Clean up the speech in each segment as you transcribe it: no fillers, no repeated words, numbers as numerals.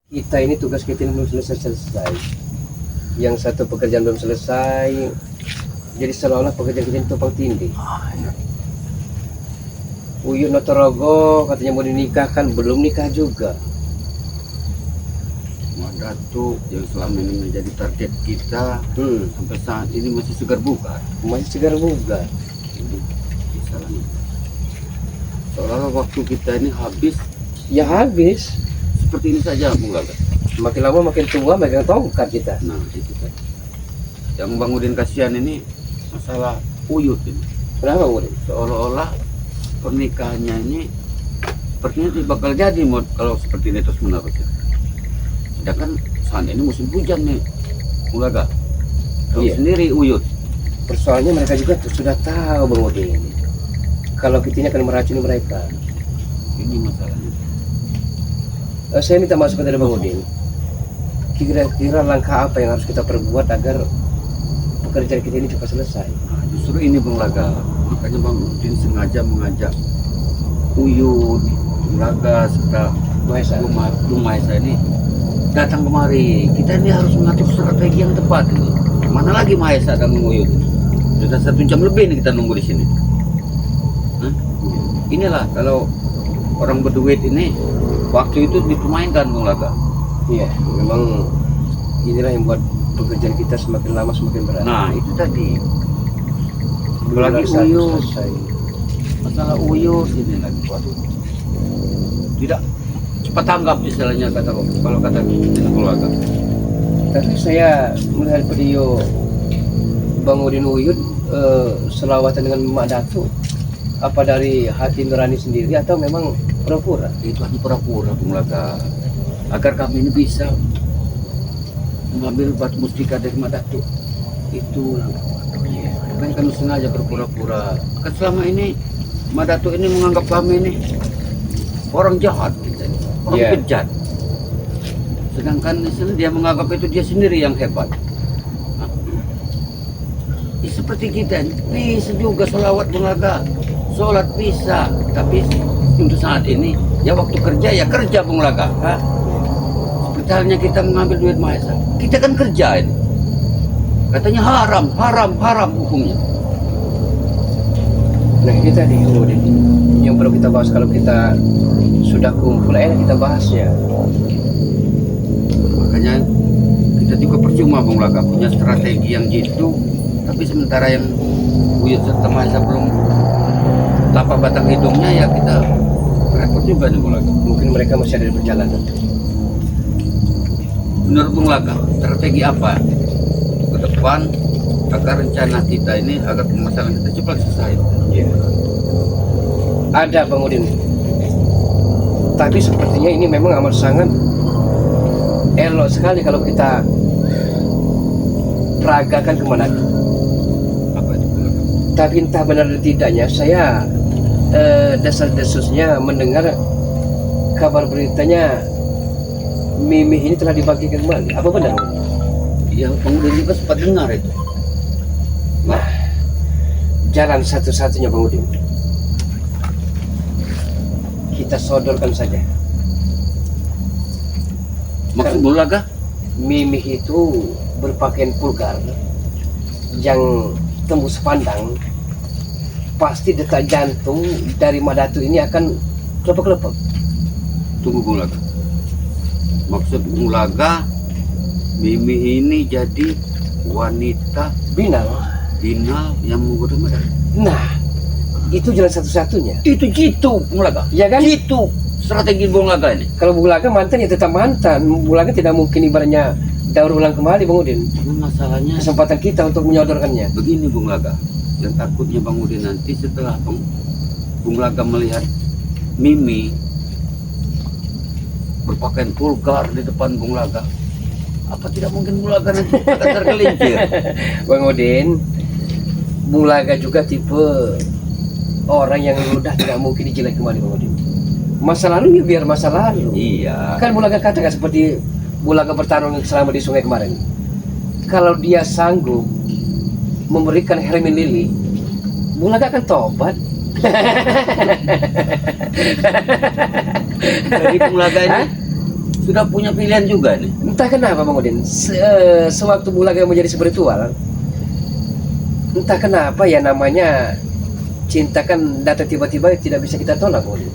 Kita ini tugas kita ini belum selesai. Yang satu pekerjaan belum selesai, jadi seolah-olah pekerjaan kita ini tumpang tindih. Uyut Notorogo katanya mau dinikahkan, belum nikah juga. Datuk yang selama ini menjadi target kita sampai saat ini masih segar bugar. Masih segar bugar. Ini kesalahan. Seolah-olah waktu kita ini habis Ya habis. seperti ini saja, Bung Gaga. Makin lama makin tua, megang tongkat kita. Nah, itu kan. Yang Bang Udin kasihan ini masalah Uyut ini. Kenapa Udin? Seolah-olah pernikahannya ini sepertinya tidak bakal jadi kalau seperti ini terus menerus. Sedangkan saat ini musim hujan nih, Bung Gaga. Tahu Iya. sendiri Uyut. Persoalannya mereka juga sudah tahu Bang Udin. Kalau kita ini akan meracuni mereka. Ini masalahnya. Saya minta masukan dari Bang Udin. Kira-kira langkah apa yang harus kita perbuat agar pekerjaan kita ini cepat selesai? Nah, justru ini Bang Laga. Makanya Bang Udin sengaja mengajak Uyut, Bung Laga, serta Maesa. Bung Maesa ini datang kemari. Kita ini harus mengatur strategi yang tepat ini. Mana lagi Maesa dan Bung Uyut? Sudah 1 jam lebih nih kita nunggu di sini. Hah? Inilah kalau orang berduit ini waktu itu dipermainkan Bung Laga. Iya, memang inilah yang buat pekerjaan kita semakin lama semakin berat. Nah itu tadi Belum apalagi ada satu Uyut. selesai. Masalah Uyut ini lagi, waduh, tidak cepat tanggap istilahnya kalau kata kita keluarga. Tapi saya melihat video Bang Udin Uyut selawatan dengan Mak Datuk. Apa dari hati nurani sendiri atau memang pura-pura? Itu hanya pura-pura Bung Laga, agar kami ini bisa mengambil batu mustika dari Madatu. Itu kan kami sengaja berpura-pura. Kan selama ini Madatu ini menganggap kami ini orang jahat, kita ini, orang Iya. bejat. Sedangkan di sana dia menganggap itu dia sendiri yang hebat. Nah, ya seperti kita ini, bisa juga sholawat Bung Laga, sholat bisa, tapi untuk saat ini ya waktu kerja ya kerja Bung Laga. Seperti halnya kita mengambil duit Maesa, kita kan kerja ini. Katanya haram hukumnya. Nah ini tadi Bang Udin yang perlu kita bahas kalau kita sudah kumpul, kita bahasnya. Makanya kita juga percuma Bung Laga punya strategi yang jitu, tapi sementara yang Uyut serta Maesa belum tapak batang hidungnya ya kita repot juga nih Bung Laga. Mungkin mereka masih ada di perjalanan. Menurut Bung Laga, strategi apa ke depan agar rencana kita ini, agar permasalahan kita cepat selesai? Iya. Ada Bang Udin. Tapi sepertinya ini memang amat sangat elok sekali kalau kita peragakan kemana. Apa itu Bung Laga? Tapi entah benar dan tidaknya, saya desas-desusnya mendengar kabar beritanya Mimi ini telah dibangkitkan kembali. Apa benar? Iya, pemuda juga sempat dengar itu. Nah, jalan satu-satunya Bang Udin, kita sodorkan saja. Maksud Bung Laga? Mimi itu berpakaian vulgar yang tembus pandang, pasti detak jantung dari Madatu ini akan kelepek-kelepek. Tunggu Bung Laga. Maksud Bung Laga, Mimi ini jadi wanita Binal. final yang menggoda Madatu. Nah, itu jalan satu-satunya. Itu gitu Bung Laga. Ya kan? Gitu strategi Bung Laga ini. Kalau Bulaga mantan ya tetap mantan. Bulaga tidak mungkin ibaratnya daur ulang kembali Bang Udin. Namun masalahnya Kesempatan kita untuk menyodorkannya. begini Bung Laga. Yang takutnya Bang Udin nanti setelah Bung Laga melihat Mimi berpakaian vulgar di depan Bung Laga, apa tidak mungkin Bung Laga nanti akan tergelincir? Bang Udin, Bulaga juga tipe orang yang mudah tidak mungkin dijelek kembali Bang Udin. Masa lalu ya biar masa lalu. Iya. Kan Bulaga katakan seperti Bulaga bertarung selama di sungai kemarin. Kalau dia sanggup memberikan Hermin Lili, Bulaga akan tobat. Jadi Bung Laga ini Hah? sudah punya pilihan juga nih. Entah kenapa Bang Udin, sewaktu Bulaga menjadi spiritual, entah kenapa ya namanya cinta kan datang tiba-tiba tidak bisa kita tolak Bang Udin.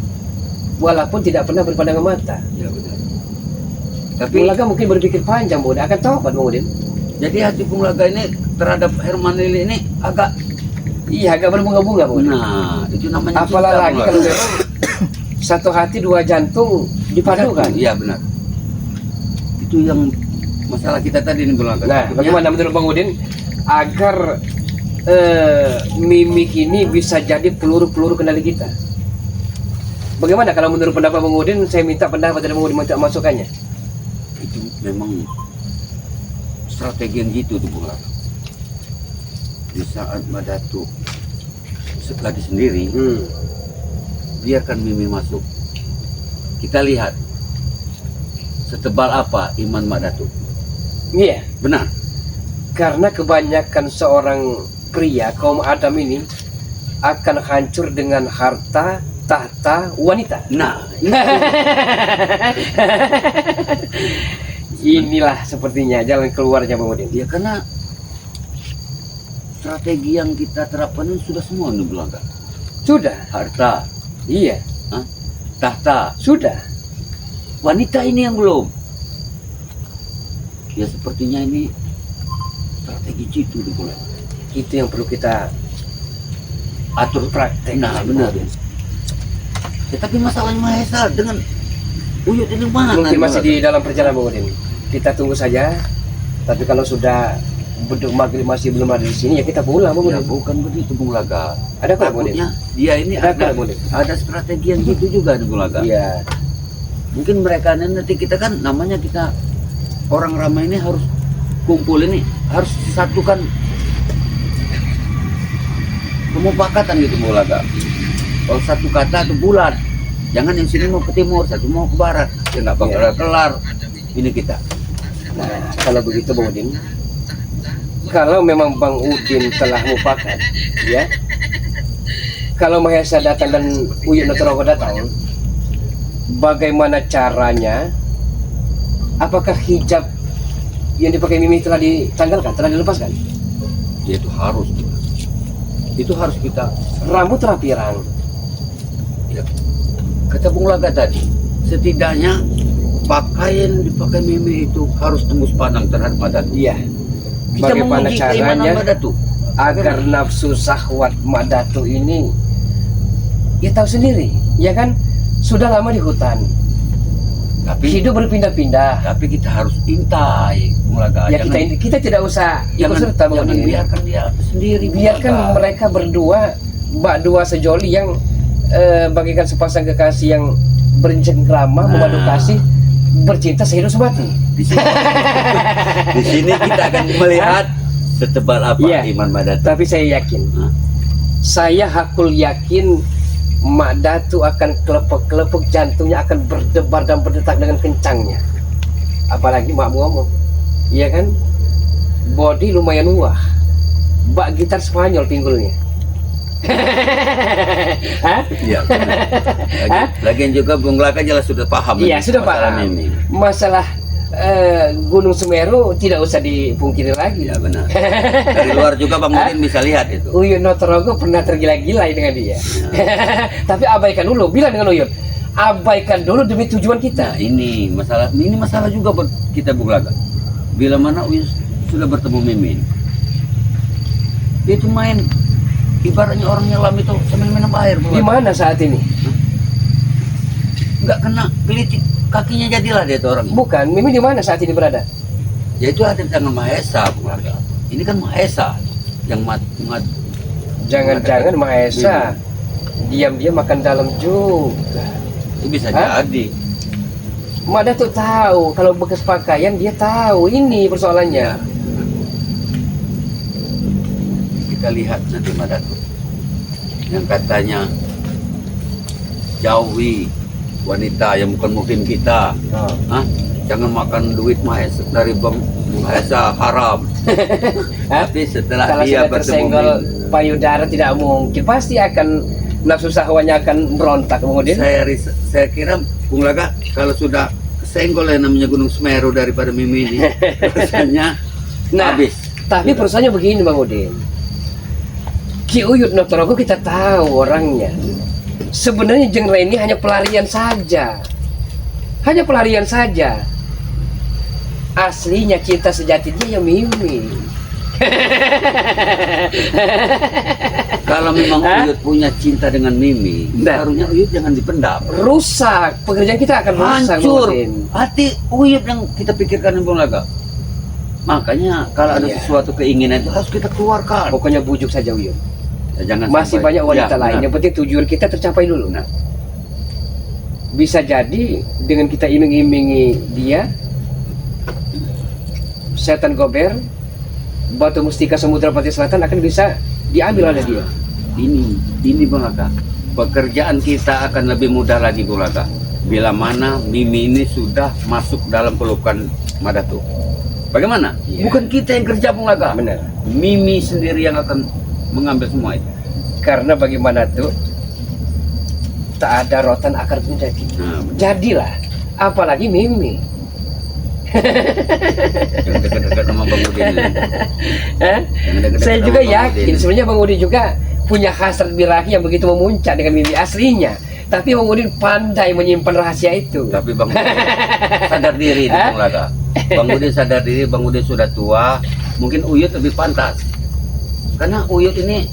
Walaupun tidak pernah berpandangan mata. Ya benar. Tapi Bulaga mungkin berpikir panjang Bang Udin, akan tobat Bang Udin. jadi hati Bulaga ini terhadap Herman Lili ini agak, Iya, agak berbunga-bunga Bang Udin. nah itu namanya cinta, Apalagi Bulaga. kalau memang satu hati dua jantung dipadukan. Iya benar. Itu yang masalah kita tadi nih Bulaga. Nah, bagaimana menurut Bang Udin agar mimik ini bisa jadi peluru-peluru kendali kita? Bagaimana kalau menurut pendapat Bang Udin? Saya minta pendapat dari Bang Udin, minta masukannya. Itu memang strategi yang gitu tuh Bulaga. Di saat Madatu lagi sendiri, biarkan Mimi masuk. Kita lihat setebal apa iman Madatu. Iya, Benar. karena kebanyakan seorang pria kaum Adam ini akan hancur dengan harta, tahta, wanita. Nah, Inilah sepertinya jalan keluarnya Bang Udin. ya karena strategi yang kita terapkan ini sudah semua nih Bulaga. Sudah, Harta, iya, tahta, sudah. wanita ini yang belum. Ya sepertinya ini strategi jitu nih Bulaga. Itu yang perlu kita Atur praktek. Nah benar. Ya, tapi masalahnya Mahesa dengan Uyut ini mana? Mungkin masih Bulaga? di dalam perjalanan Bang Udin. Kita tunggu saja. Tapi kalau sudah beduk maghrib masih belum ada di sini, ya kita pulang Bang Ya Udin. bukan begitu Bulaga. Ada apa Bang Udin? Takutnya dia ini Ada apa Bang Udin? ada strategi yang gitu juga nih Bulaga. Iya. Mungkin mereka nanti kita kan namanya kita orang ramai ini harus kumpul ini, harus satukan kemufakatan gitu Bulaga. Kalau satu kata itu bulat, jangan yang sini mau ke timur, satu mau ke barat, ya nggak bakal Iya. kelar ini kita. Nah, kalau begitu Bang Udin, kalau memang Bang Udin telah mufakat, ya, kalau Mahesa datang dan Uyut Notorogo datang, bagaimana caranya? Apakah hijab yang dipakai Mimi telah ditanggalkan, telah dilepaskan? Ya itu harus kita. Rambut telah pirang, Ya, kata Bung Laga tadi, setidaknya pakaian dipakai Mimi itu harus tembus pandang terhadap Madatu. iya. Kita Bagaimana menguji keimanan caranya Madatu. agar nafsu syahwat Madatu ini, ya tahu sendiri, ya kan, sudah lama di hutan, Tapi hidup berpindah-pindah. tapi kita harus intai Bung Laga. Ya kita tidak usah ikut serta Bang jangan Udin. biarkan dia sendiri. Bung Biarkan Laga. mereka berdua, bak dua sejoli yang bagikan sepasang kekasih yang bercengkrama, memadu kasih, bercinta sehidup semati. Di sini, di sini kita akan melihat setebal apa Iya. iman Madatu. Tapi saya yakin, Hah? saya hakul yakin Mak Datu akan kelepek-kelepek, jantungnya akan berdebar dan berdetak dengan kencangnya. Apalagi Mak ngomong, iya kan? Body lumayan wah, bak gitar Spanyol pinggulnya. Hah? Iya. Lagian juga Bung Laga jelas sudah paham. Iya, ini sudah masalah paham. Mimi. Masalah Gunung Semeru tidak usah dipungkiri lagi. Iya benar. Dari luar juga Bang Udin bisa lihat itu. Uyut Notorogo pernah tergila-gila dengan dia. Tapi abaikan dulu, bilang dengan Uyut, abaikan dulu demi tujuan Nah kita. ini masalah juga buat kita Bung Laga. Bila mana Uyut sudah bertemu Mimin, dia itu main ibaratnya orang nyelam itu sambil minum air. Bung Di Laga. mana saat ini? Nggak kena gelitik kakinya jadilah dia itu orang. Bukan, Mimi di mana saat ini berada? Ya itu ada di tangan Mahesa Bung Laga. Ini kan Mahesa yang Jangan-jangan Mahesa diam-diam makan dalam juga. itu bisa Hah? jadi. Mak Datu tahu kalau bekas pakaian, dia tahu ini persoalannya. Kita lihat nanti Madatu yang katanya jauhi wanita yang bukan muhrim kita. Oh. Hah? Jangan makan duit Mahesa dari Bang Mahesa haram. Hah? Tapi setelah Kalau dia sudah bertemu tersenggol payudara tidak mungkin, pasti akan nafsu syahwatnya akan berontak kemudian. saya kira Bung Laga kalau sudah tersenggol yang namanya Gunung Semeru daripada Mimi ini. Rasanya Nah, habis. tapi perusahaannya begini Bang Udin. Ki Uyut Notorogo kita tahu orangnya. Sebenarnya Jeng Reni hanya pelarian saja. Hanya pelarian saja. Aslinya cinta sejati dia yang Mimi. Kalau memang Uyut punya cinta dengan Mimi, Nah. harusnya Uyut jangan dipendam. Rusak, pekerjaan kita akan rusak. Hancur Bang Udin. hati Uyut yang kita pikirkan Bung Laga. Makanya kalau ada Iya. sesuatu keinginan itu harus kita keluarkan. Pokoknya bujuk saja Uyut. Ya, jangan Masih sampai- banyak wanita Ya, lain. benar. Yang penting tujuan kita tercapai dulu. Nah. Bisa jadi dengan kita iming-imingi dia, setan gober, batu mustika Samudra Pati Selatan akan bisa diambil oleh dia. Ini Bung Laga. Pekerjaan kita akan lebih mudah lagi Bung Laga. Bila mana Mimi ini sudah masuk dalam pelukan Madatu. Bagaimana? Iya. Bukan kita yang kerja Bung Laga. Benar. Mimi sendiri yang akan mengambil semua itu. Karena bagaimana tuh tak ada rotan akar pun jadi. Nah, Jadilah, apalagi Mimi. jangan dekat-dekat sama Bang Udin. Hah? Jangan dekat-dekat Saya sama juga Bang yakin Udin. sebenarnya Bang Udin juga punya hasrat birahi yang begitu memuncak dengan Mimi aslinya. Tapi Bang Udin pandai menyimpan rahasia itu. Tapi Bang Udin sadar diri itu Hah? Bang Laga. Bang Udin sadar diri, Bang Udin sudah tua. Mungkin Uyut lebih pantas. Karena Uyut ini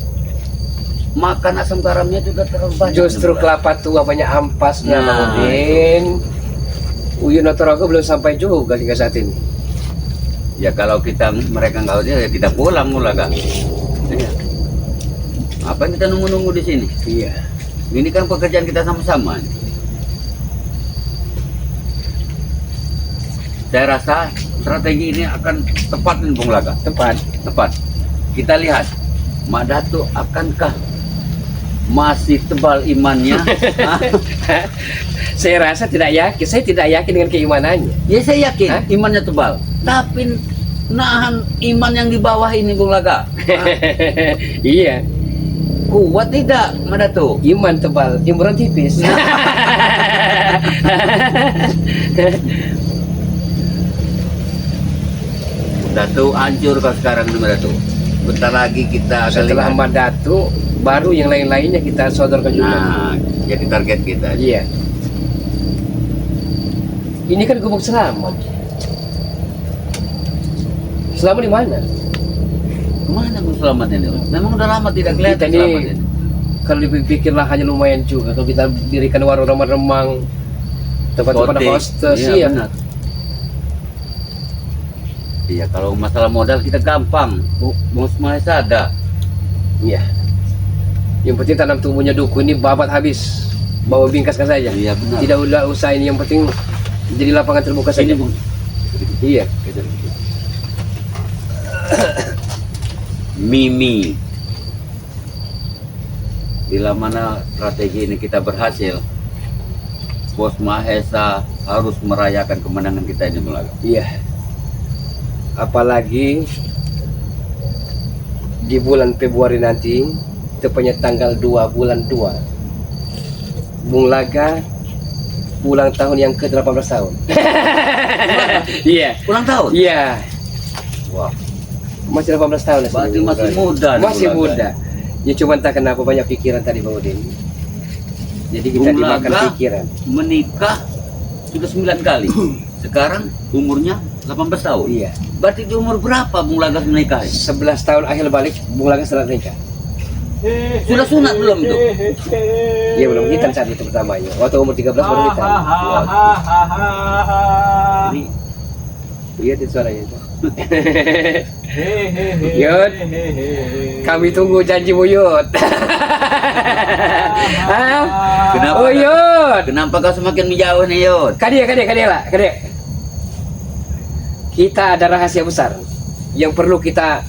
makan asam garamnya juga terlalu banyak. Justru Bang Laga. kelapa tua banyak ampasnya Nah, Bang Udin. Uyut Notorogo belum sampai juga hingga saat ini. Ya kalau mereka nggak ada ya kita pulang Bang Laga. Ya. Apa yang kita nunggu-nunggu di sini? Iya. Ini kan pekerjaan kita sama-sama. Saya rasa strategi ini akan tepat nih Bung Laga. Tepat. Tepat. Kita lihat Mak Datu akankah masih tebal imannya? Hah? Saya rasa tidak yakin. Saya tidak yakin dengan keimanannya. Ya saya yakin Hah? imannya tebal. Tapi nahan iman yang di bawah ini Bung Laga. Hah? Iya. Kuat tidak Mak Datu? Iman tebal, imburan tipis. Datu hancur kau sekarang nih Mak Datu. Bentar lagi kita akan Setelah lihat. Ahmad Datu, baru yang lain-lainnya kita sodorkan juga. Nah, jadi target kita. Iya. Ini kan gubuk Selamat. Selamat di mana? Kemana Bung Selamat ini? Memang udah lama tidak Kita kelihatan ini Selamat ini. kalau dipikir lahannya lumayan juga. Kalau kita dirikan warung remang-remang, tempat-tempat Kote. hostes, Iya, iya. benar. Iya, kalau masalah modal kita gampang. Bung Mahesa ada. Iya. Yang penting tanam tumbuhnya duku ini babat habis. Bawa bingkaskan saja. Iya, benar. Tidak usah ini, yang penting jadi lapangan terbuka saja. Ini Bung. Iya. Mimi. Bila mana strategi ini kita berhasil, Bos Mahesa harus merayakan kemenangan kita ini Bung Laga. Iya. Apalagi di bulan Februari nanti, tepatnya tanggal 2 bulan 2, Bung Laga ulang tahun yang ke-18 tahun. Iya. Ulang tahun? Iya. Wah, Masih 18 tahun. berarti masih muda nih, Masih Bung Laga. muda. Ya cuma tak kenapa banyak pikiran tadi Bang Udin. Jadi kita Bung dimakan Laga pikiran. menikah sudah 9 kali. Sekarang umurnya 18 tahun. Iya. Berarti di umur berapa Bung Lagas menikah? 11 tahun akhir balik Bung Laga setelah nikah. Sudah sunat belum itu? Iya belum hitam saat itu pertamanya. Waktu umur 13 baru hitam. Ini Lihat itu suaranya itu. Yud, kami tunggu janjimu Yud. Hah? Kenapa? Oh Yud. kenapa kau semakin menjauh nih Yud? Kadek lah. Kita ada rahasia besar yang perlu kita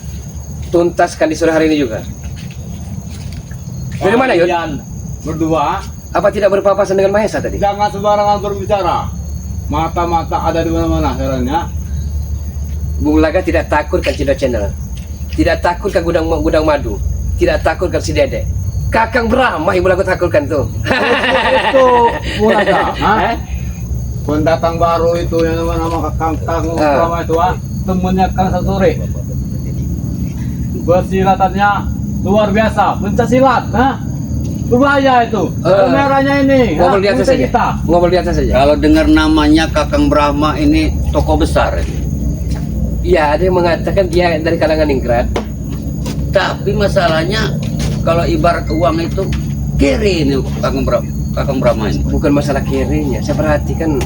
tuntaskan di sore hari ini juga. Dari mana Yud? Kalian berdua Apa tidak berpapasan dengan Mahesa tadi? jangan sembarangan berbicara. Mata-mata ada di mana-mana caranya. Bung Laga tidak takut kan Cina Channel, tidak takut kan gudang madu, tidak takut kan si Dede. Kakang Brahma yang Bung Laga takutkan tuh. Itu Bung Laga, Hah? pendatang baru itu yang nama Kang Rama itu temennya Kang Sasore. Bersilatannya luar biasa, pencaksilat, berbahaya itu. Kameranya ini. Ngobrol di atas saja. Kita. Ngobrol di atas saja. Kalau dengar namanya Kakang Brahma ini tokoh besar. Iya, ada yang mengatakan dia dari kalangan ningrat. Tapi masalahnya kalau ibarat uang itu kiri ini Kakang Brahma ini. Bukan masalah kirinya. Saya perhatikan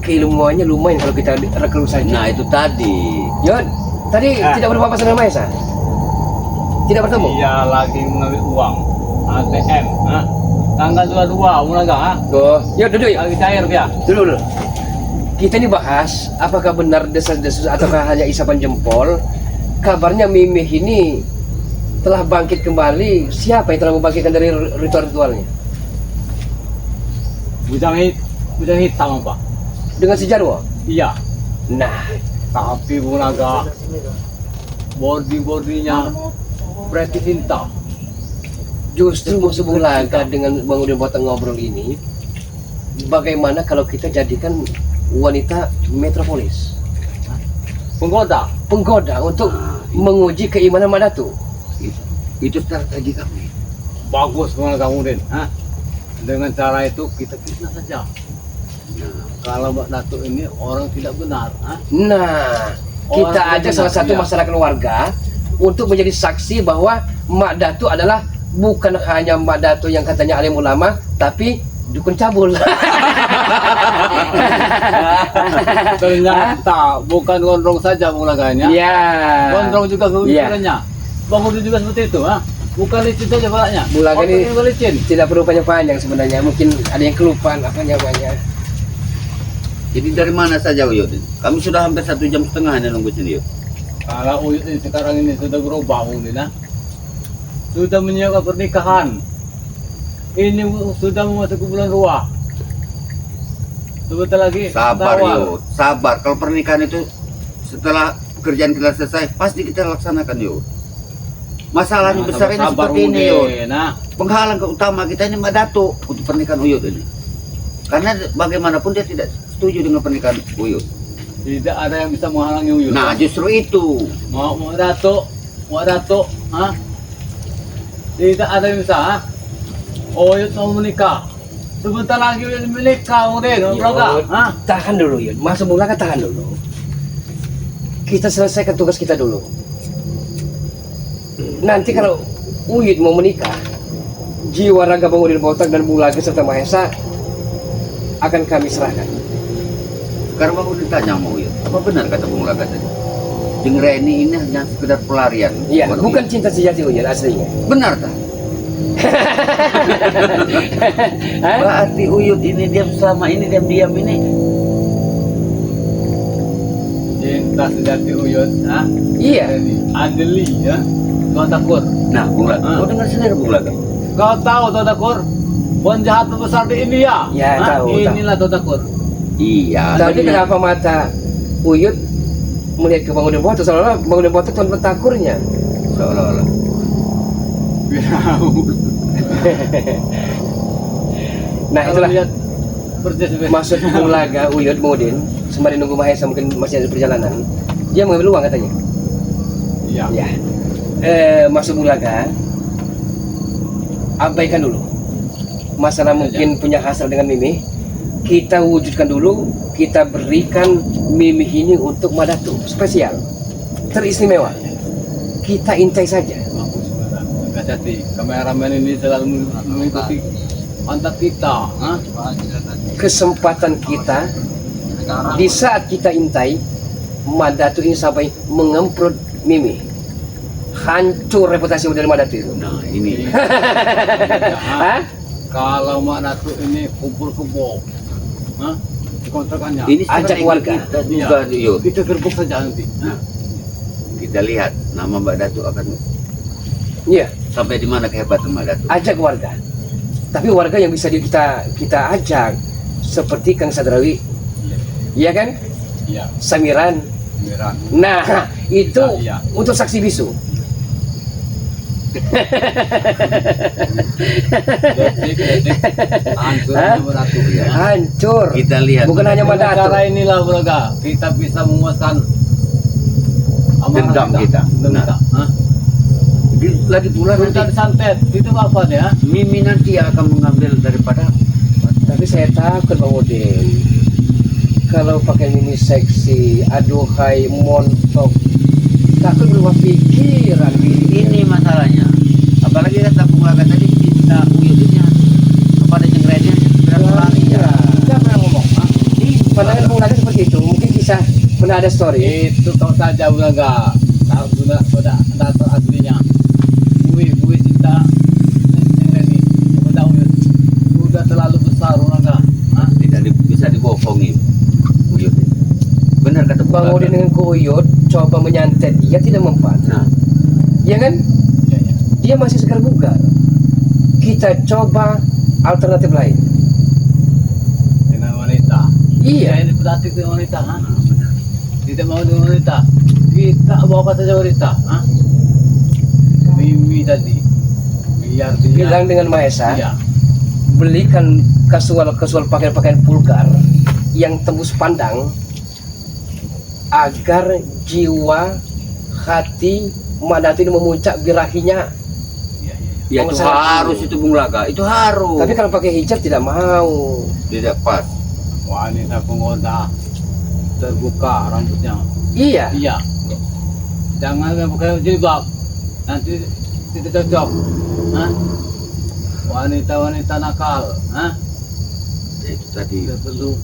keilmuannya lumayan kalau kita rekrut saja. Nah itu tadi. Yon, tadi tidak berpapasan sama Maesa? Tidak bertemu? Iya lagi mengambil uang ATM. Tanggal 22 Munaga. Oh, yuk duduk yuk. Lagi cair dia. Dulu. Kita ini bahas apakah benar desas-desus ataukah hanya isapan jempol. Kabarnya Mimih ini telah bangkit kembali. Siapa yang telah membangkitkan dari ritual-ritualnya? Bujang hitam Pak. Dengan si Jarwo? Iya. Nah, Tapi Munaga body-bodinya Preti Sinta. justru musuh Bulaga dengan Bang Udin Boteng ngobrol ini, bagaimana kalau kita jadikan wanita metropolis penggoda untuk menguji keimanan Madatu? Itu strategi kami. Bagus Munaga Udin. Dengan cara itu kita fitnah saja. Kalau Mbak Datuk ini orang tidak benar. Nah, kita Orang ajak benar, salah satu iya. masyarakat warga untuk menjadi saksi bahwa Mak Datu adalah bukan hanya Mak Datu yang katanya alim ulama, tapi dukun cabul. Ternyata bukan gondrong saja Munaganya. Iya. Gondrong juga kepikirannya. Bang Udin juga seperti itu. Bukan licin saja balaknya. Bulaga ini Otaknya juga licin. tidak perlu panjang-panjang sebenarnya. Mungkin ada yang kelupaan apa namanya. Jadi dari mana saja Uyut? Kami sudah hampir 1,5 jam ini nunggu sini Uyut. Kalau Uyut ini sekarang ini sudah berubah Udin. Sudah menyiapkan pernikahan. Ini sudah memasuki bulan ruah. Sebentar lagi Sabar Syawal. Uyut, sabar. Kalau pernikahan itu setelah pekerjaan kita selesai, pasti kita laksanakan Uyut. Masalahnya besar ini sabar, seperti ini Uyut. Udin. Penghalang utama kita ini Mbak Datuk untuk pernikahan Uyut ini. Karena bagaimanapun dia tidak setuju dengan pernikahan Uyut. Tidak ada yang bisa menghalangi Uyut. Nah justru itu. Mau Datuk, tidak ada yang bisa. Uyut mau menikah. Sebentar lagi Uyut menikah, Udin. Yud, tahan dulu Yud. Masuk Bulaga tahan dulu. Kita selesaikan tugas kita dulu. Nanti kalau Uyut mau menikah, jiwa raga Bang Udin Boteng dan Bulaga serta Mahesa akan kami serahkan. Sekarang Bang Udin tanya sama Uyut, apa benar kata Bung Laga tadi? Jeng Reni ini hanya sekedar pelarian. Iya, buat bukan Uyut. cinta sejati Uyut aslinya. Benar tak? Berarti Uyut ini diam selama ini diam-diam ini. Cinta sejati Uyut. Iya. Adeli ya. Tuan Takur. Nah, Bung Laga, kau dengar sendiri Bung Laga. Kau tahu Tuan Takur? Penjahat terbesar di India. Ya, tahu. Inilah Tuan Takur. Iya. Tapi benar. kenapa mata Uyut melihat ke Bang Udin Boteng seolah-olah Bang Udin Boteng tuan pentakurnya? Seolah-olah. Nah Kalau itulah lihat persis maksud Bulaga Uyut Bang Udin sembari nunggu Mahesa mungkin masih ada perjalanan. Dia mengambil uang katanya. Iya. Ya. Maksud Bulaga abaikan dulu masalah mungkin punya hasrat dengan Mimih. Kita wujudkan dulu, kita berikan Mimih ini untuk Madatu spesial, teristimewa. Kita intai saja. Bagus. Hati-hati. Kameramen ini selalu mengikuti pantat kita. Kesempatan kita di saat kita intai Madatu ini sampai mengemprut Mimih, hancur reputasi dari Madatu itu. Nah, ini. Hah? Kalau Mak Datuk ini kumpul kebo, kontrakannya. Ini Ajak strategi warga. kita juga Uyut. Kita gerbuk saja nanti. Kita lihat nama Mbak Datuk akan Iya, sampai di mana kehebatan Mbak Datuk. ajak warga. Tapi warga yang bisa kita ajak seperti Kang Sadrawi, iya kan? Iya, Samiran. Miran. Nah, itu Iya. untuk saksi bisu. Detik. Hancur Hah? Bang Datu ya. Hancur. Kita lihat. Bukan hanya Dengan Madatu. cara inilah Braga, kita bisa memuaskan Dendam kita. Dendam Nah. kita. Hah? Lagi pula Kita nanti disantet, itu apa ya? Mimi nanti akan mengambil daripada Tapi saya takut Bang Udin. Kalau pakai mini seksi, aduhai, montok, takut berubah pikiran. ini masalahnya. Apalagi kata Bung Laga tadi kita uyutnya kepada yang lainnya segera lari ya. Siapa yang ngomong? Hah? Pandangan Bung Laga seperti itu, mungkin bisa pernah ada story. Itu kau saja Braga. Tahu sudah data aslinya. Bui cinta ini kepada uyut sudah terlalu besar Braga. Hah? Tidak bisa dibohongin. Uyut. Benar kata Bung Bang Laga. Udin dengan Kuyut coba menyantet dia tidak mempan. Nah, Ya kan? Iya, iya. Dia masih segar bugar. Kita coba alternatif lain. Dengan wanita. Iya. Ini berarti dengan wanita, ha? Tidak mau dengan wanita. Kita bawa saja wanita, ha? Mimi tadi. Biar dia. Bilang dengan Mahesa, Iya. belikan kasual pakaian-pakaian vulgar yang tembus pandang agar jiwa hati Madatu ini memuncak birahinya. Iya, iya. ya itu Pengusaha harus dulu. itu Bung Laga. Itu harus. Tapi kalau pakai hijab tidak mau. tidak pas. Wanita penggoda terbuka rambutnya. Iya. Iya. Jangan pakai jilbab. Nanti tidak cocok. Hah? Wanita-wanita nakal, hah? Itu tadi. Tidak perlu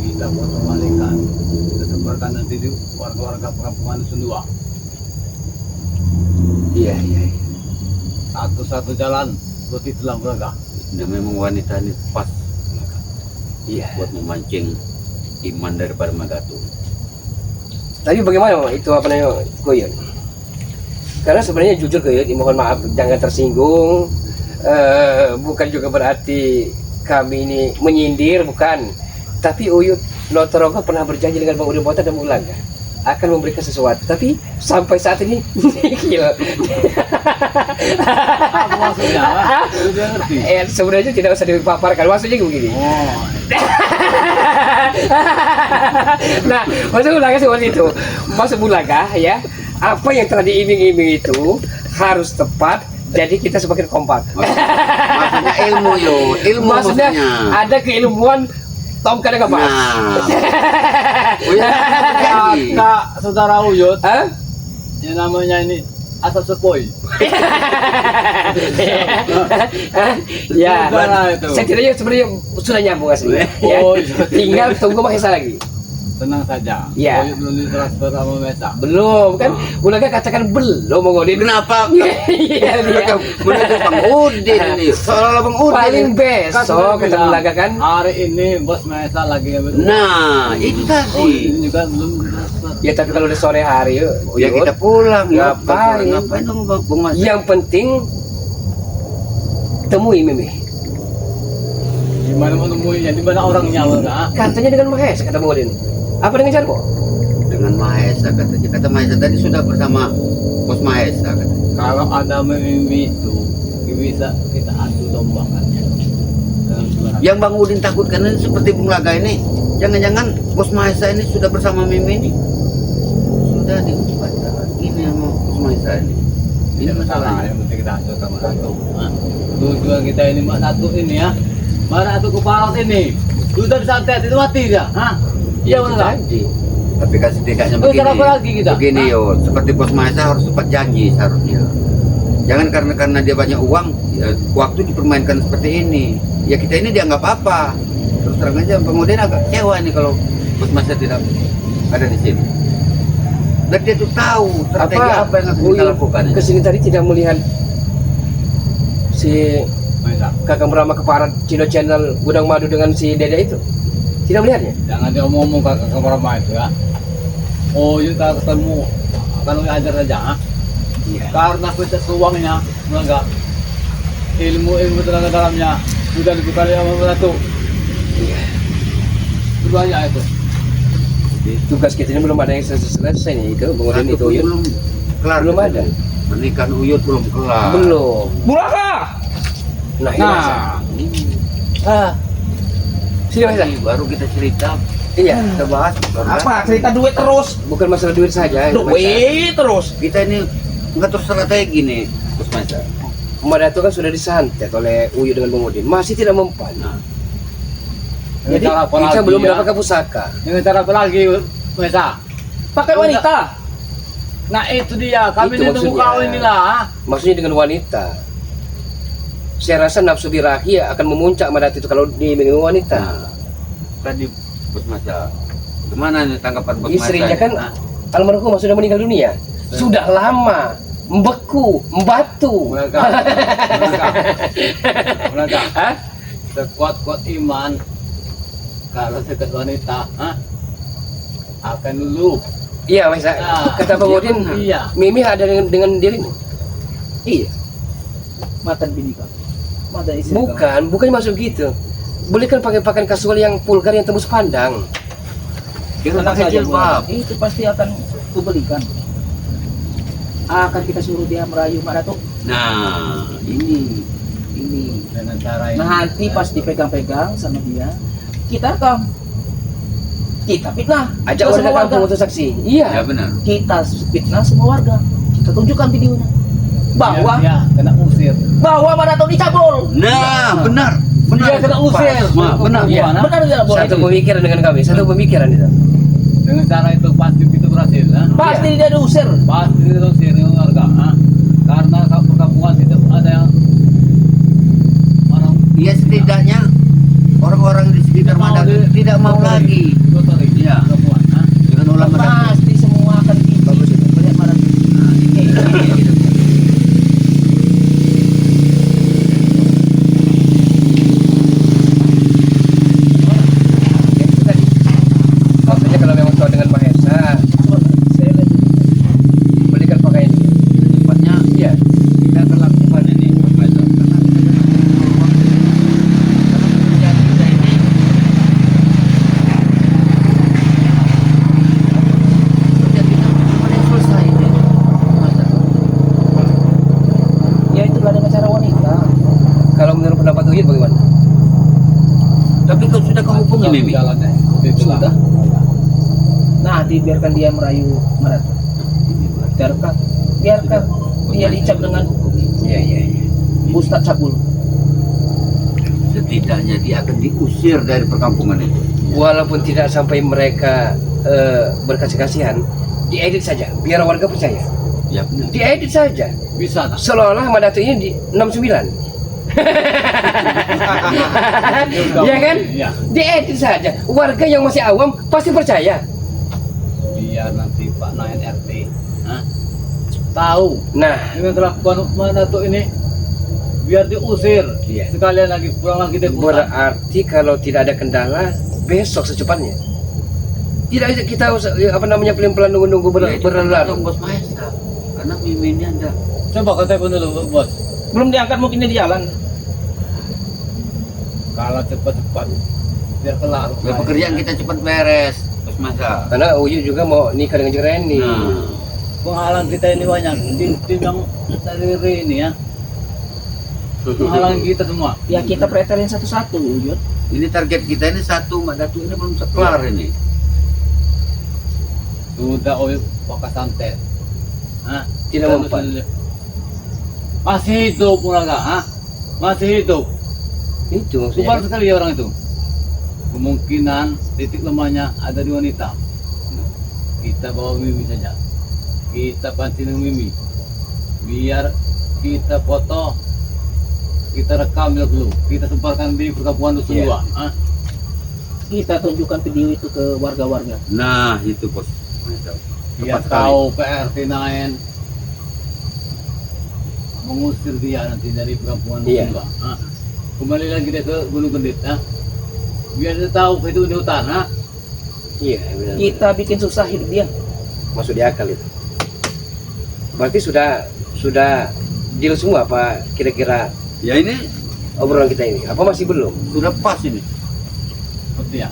kita kembalikan. Kita sebarkan nanti di warga-warga perkampungan Dusun 2. Iya, iya. Satu-satu jalan seperti itulah Braga. Dan memang wanita ini pas Iya. buat memancing iman daripada Madatu. Tapi bagaimana itu apa namanya Kuyut? Karena sebenarnya jujur Kuyut, mohon maaf jangan tersinggung. Bukan juga berarti kami ini menyindir, bukan. Tapi Uyut Lotorogo pernah berjanji dengan Bang Udin Botak dan Bung Laga akan memberikan sesuatu. Tapi sampai saat ini nihil. Apa maksudnya? Hah? Sudah ngerti? Sebenarnya tidak usah dipaparkan. Maksudnya begini. Oh, Nah, maksud Bung Laga seperti itu. Maksud Bung Laga ya, apa yang telah diiming-iming itu harus tepat. Jadi kita semakin kompak. Maksudnya ilmu yo, ilmu Maksudnya maksudnya. ada keilmuan tongkat dengan emas. Nah, Uyut berjanji. Kak, saudara Uyut, Hah? yang namanya ini asal sepoi. Ya, Saudara itu. setidaknya sebenarnya sudah nyambung aslinya. Ya. Oh, iya. Tinggal tunggu Mahesa lagi. Tenang saja. Ya. Uyut belum ditransfer sama Mesa. Belum kan? Bulaga katakan belum Bang Udin. Kenapa? Iya dia. Menurut Bang Udin ini, seolah-olah Bang Udin. Paling ini. besok kita bilang, Bulaga kan. hari ini bos Mesa lagi ngambil. Nah, itu Oh, tadi. ini juga belum ditransfer. Ya tapi kalau udah sore hari yuk. Ya kita pulang. ya. Ngapain? Ngapain dong Bang Mas? Yang penting temui Mimi. Gimana mau nemuinya? Di mana orangnya? Bang? Katanya dengan Mahesa kata Bang Udin. Apa dengan Jarwo? Dengan Mahesa katanya. Kata Mahesa tadi sudah bersama Bos Mahesa katanya. Kalau ada mimpi itu bisa kita adu dombakannya. Dalam suara. Yang Bang Udin takutkan ini seperti Bung Laga ini. Jangan-jangan Bos Mahesa ini sudah bersama Mimi ini. Sudah diumpat ini sama Bos Mahesa ini. Ini Tidak masalah, masalahnya. yang penting kita adu sama satu. Tujuan kita ini Mbak Satu ini ya. Mbak Satu Kuparot ini sudah disantet itu mati dia. Hah? Iya Itu benar. tadi. Tapi kan setidaknya Oh, begini. cara apa lagi kita? Begini Hah? yo, seperti Bos Mahesa harus tepat janji seharusnya. Jangan karena dia banyak uang, ya, waktu dipermainkan seperti ini. Ya kita ini dianggap apa? Terus terang aja Bang Udin agak kecewa nih kalau Bos Mahesa tidak ada di sini. Dan dia tuh tahu strategi apa yang harus kita Uyut lakukan. kesini tadi tidak melihat si Mesa. kakak Brahma keparat Cino Channel Gudang Madu dengan si Dede itu? Tidak melihatnya? Jangan dia ngomong ke kamar itu ya. Oh, kita ketemu akan ajar saja. Ha? Iya. Karena kita uangnya enggak ilmu tenaga dalamnya sudah dibekali sama Mbak Satu. Iya. Banyak itu. Tugas kita ini belum ada yang selesai nih itu, Bang Udin itu Uyut. Belum kelar. Belum ada. Pernikahan Uyut belum kelar. Belum. Bulaka. Nah, ini Mas. Nah, Ah. Sini Mas. Ini baru kita cerita, Iya. kita bahas. apa cerita duit terus? Bukan masalah duit saja. Mas. Duit terus. Kita ini mengatur strategi nih, Bos Masa. Madato kan sudah disantet oleh Uyut dengan Bang Udin. Masih tidak mempan. Nah, Jadi cara apa kita lagi belum ya? mendapatkan pusaka. Dengan cara apa lagi, Mesa? Pakai wanita. Nah itu dia, kami Itu ini tunggu maksudnya. kawin inilah. Maksudnya dengan wanita. Saya rasa nafsu birahi akan memuncak Madato itu kalau dengan wanita. nah, tadi Bos Masa, gimana nih tanggapan Bos Masa? Istrinya kan Nah, almarhum sudah meninggal dunia. Sudah lama membeku, membatu. Mereka, Hah? sekuat-kuat iman, kalau dekat wanita, akan luluh. Iya, Mas. Nah, Kata Bang Udin, iya. Mimi ada dengan dirimu. Iya. Mata bini kamu. Mata istri Bukan masuk gitu. Boleh kan pakai pakaian kasual yang vulgar yang tembus pandang. kita Tenang pakai saja, jilbab. Bu. Itu pasti akan kubelikan. Akan kita suruh dia merayu Madato. Nah, ini Dengan cara ini. Nanti pas dipegang-pegang sama dia, kita rekam. Kita fitnah. Ajak ke warga semua kampung untuk saksi. Iya. ya benar. Kita fitnah semua warga. Kita tunjukkan videonya. Bahwa Ya, kena usir. Madato dicabul. Nah, benar. Dia kena usir. Nah, benar. Iya. Benar tidak boleh? Satu pemikiran dengan kami, satu pemikiran itu. Dengan cara itu pasti kita berhasil. Pasti dia diusir. Pasti diusir dengan warga. Karena perkampungan itu ada yang orang Ya setidaknya orang-orang di sekitar Madato tidak mau lagi kotori. Iya. Perempuan. dengan ulah Madato. Pasti semua akan bagus itu. Melihat Madato. Nah, ini. Itu tadi. Maksudnya kalau memang tahu dengan Mahesa, Saya lihat. belikan pakaian ini. Cepatnya Iya. kita akan lakukan ini Bos Masa. Karena pekerjaan kita ini pekerjaan kita belum ada yang selesai ini. Bos Masa. Ya itulah dengan cara wanita. Kalau menurut pendapat Uyut bagaimana? Tapi kau sudah kau hubungi Mimi. Jalannya. Itulah. Sudah. Nah, dibiarkan dia merayu Madato. Biarkan. Biarkan dia dicap dengan Iya, iya, iya. Ustadz Cabul. Setidaknya dia akan diusir dari perkampungan itu. Walaupun tidak sampai mereka berkasih-kasihan, diedit saja biar warga percaya. Ya benar. Diedit saja. Bisa tak? Seolah-olah Madato ini di 69. Iya kan? Iya. Diedit saja. Warga yang masih awam pasti percaya. Biar nanti Pak Nain RT tahu Nah, dengan kelakuan Madato ini, biar diusir. Iya. Sekalian lagi pulang lagi deh. berarti kalau tidak ada kendala besok secepatnya. Tidak ada kita pelan-pelan nunggu-nunggu Ya, itu berlalu. tergantung Bos Maesa. Karena Mimi ini ada. Coba kau telepon dulu bos. Belum diangkat mungkin dia di jalan. Kalau cepat-cepat biar kelar. Ya, pekerjaan kita cepat beres Bos Maesa. Karena Uyu juga mau nikah dengan Jereni. Nah, Penghalang kita ini banyak. Tim yang dari ini ya. Penghalang kita semua. Ya kita pretelin satu-satu, Yud. ini target kita ini satu, Madato ini belum kelar ini. Sudah pakai santet. Tidak mempan. Masih hidup Muraga, masih hidup. Itu maksudnya. Kubar sekali orang itu. Kemungkinan titik lemahnya ada di wanita. Kita bawa Mimi saja. Kita pancing dengan Mimi. Biar kita foto, kita rekam dulu. Kita sebarkan di perkampungan dusun Iya. dua. Kita tunjukkan video itu ke warga-warga. Nah, itu Bos Maesa. Biar Tepat sekali. tahu PRT Naen mengusir dia nanti dari perkampungan Iya. dusun dua. Kembali lagi dia ke Gunung Kendit. Biar dia tahu itu di hutan. Iya, benar. Kita bikin susah hidup dia. Masuk di akal itu. Berarti sudah deal semua apa kira-kira Ya ini obrolan kita ini? Apa masih belum? sudah pas ini. Seperti ya.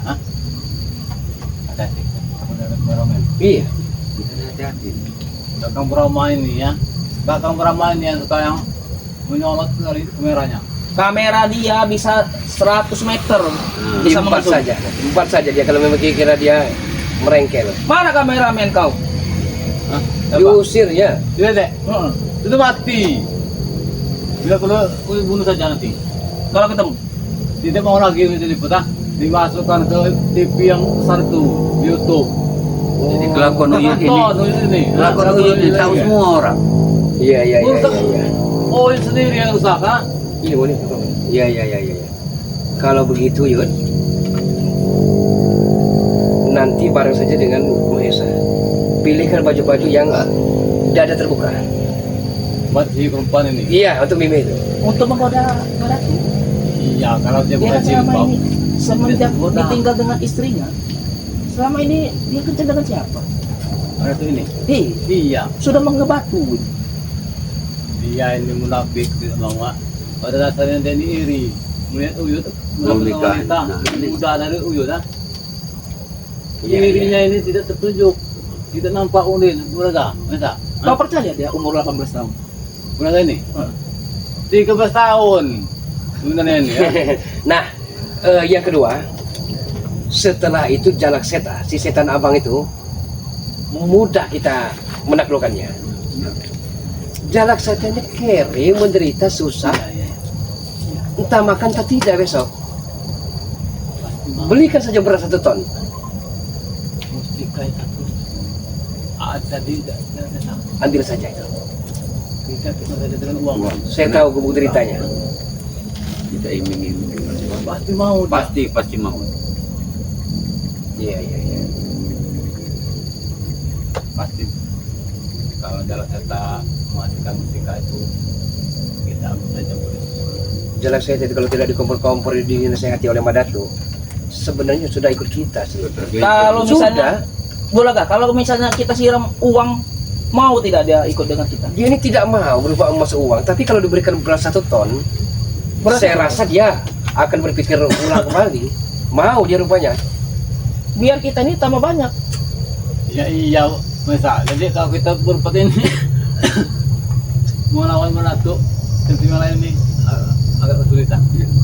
Hati-hati. Kamu dari Bromo. Iya. Kita hati-hati. Dagang Bromo ini ya. Kakang Brahman yang suka yang menyolot dari kameranya. Kamera dia bisa 100 meter. Bisa Empat mengetuk. saja. Empat saja dia kalau memang kira dia merengkel. Mana kameramen kau? Hah? Diusir ya. Tidak deh, Heeh. itu mati. Bila perlu bunuh saja nanti. Kalau ketemu. Tidak mau lagi diliput ah. Dimasukkan ke TV yang besar itu di YouTube. Jadi kelakuan Uyut ini, Tonton ini. kelakuan Uyut ini tahu semua orang. Iya iya iya iya. Oh, ini sendiri yang rusak ah. Iya boleh. Iya iya iya iya. Kalau begitu Yud, nanti bareng saja dengan Mahesa. Pilihkan baju-baju yang dada terbuka. Buat si perempuan ini. Iya untuk Mimi itu. Untuk menggoda Ratu. Iya, kalau dia Dia bukan kan selama jilbab. ini semenjak Dia tergoda. ditinggal dengan istrinya. Selama ini dia kencan dengan siapa? Ratu ini. Iya, Sudah mengebatu. dia ini munafik tidak mau. Ah. Pada dasarnya dia ini iri. Melihat Uyut, Mau melihat nikah. wanita, Nah, muda dari Uyut ah. Iya, Irinya ini tidak tertunjuk. Tidak nampak unik, beragam. Masa? Kau percaya dia umur 18 tahun? Berapa ini? Hah? 13 tahun. Sebenarnya ini ya. Nah, yang kedua, setelah itu Jalak Seta, si setan abang itu mudah kita menaklukkannya. Jalak Seta ini kere, menderita, susah, entah makan atau tidak besok. Belikan saja beras 1 ton. Mustika itu ada tidak? Ambil saja itu. Kita saja dengan uang. Saya tahu gubuk deritanya. Kita iming-iming. Pasti mau. dia. Pasti mau. Iya iya iya. Pasti. Kalau dalam serta memasukkan mustika itu kita ambil saja boleh. Jalak Seta itu kalau tidak dikompor-kompor dinasehati oleh Madatu, sebenarnya sudah ikut kita sih. Kalau misalnya, Sudah. boleh gak? Kalau misalnya kita siram uang, mau tidak dia ikut dengan kita? Dia ini tidak mau berupa emas uang, tapi kalau diberikan beras 1 ton, Beras saya apa? rasa dia akan berpikir ulang kembali. Mau dia rupanya. Biar kita ini tambah banyak. Ya iya, masa. Jadi kalau kita berempat ini mau lawan Manado, sentimen lain ini agak kesulitan.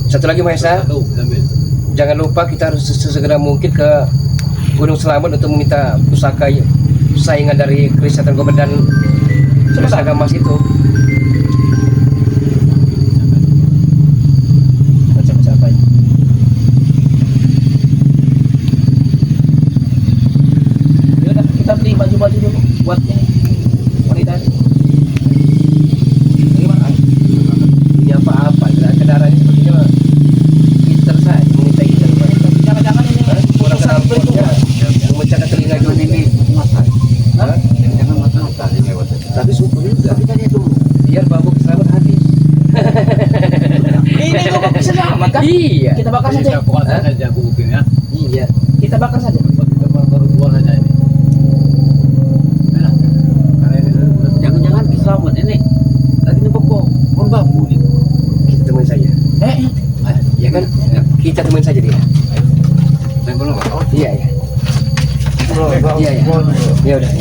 Satu lagi Mahesa, Tuh, ambil. jangan lupa kita harus sesegera mungkin ke Gunung Selamat untuk meminta pusaka saingan dari Kris Setan Gober dan pusaka emas itu. Baca-baca apa ya? Yaudah, kita beli baju-baju dulu buat ini wanita. Bagaimana? Ya apa-apa, kendaraan ini sepertinya gitar saja, meminta gitar. Jangan-jangan ini Kurang utusan kenal bertugas. potnya, memecahkan telinga Jangan dulu. ini masak. Hah? Jangan masak ini lewat. Tapi syukur juga, Tapi kan itu. biar bambu selamat habis. Ini kok bisa selamat kan? Iya. Kita bakar Jadi saja. kita buka saja aku mungkin ya. Iya. Kita bakar saja. Kita baru buang saja ini. Enak. Karena ini sudah Jangan-jangan Kiselamat ini lagi nembak pohon bambu nih. Kita temuin saja. Ya kan? Kita temuin saja dia. Saya belum. Iya, iya. Iya, iya. Ya udah.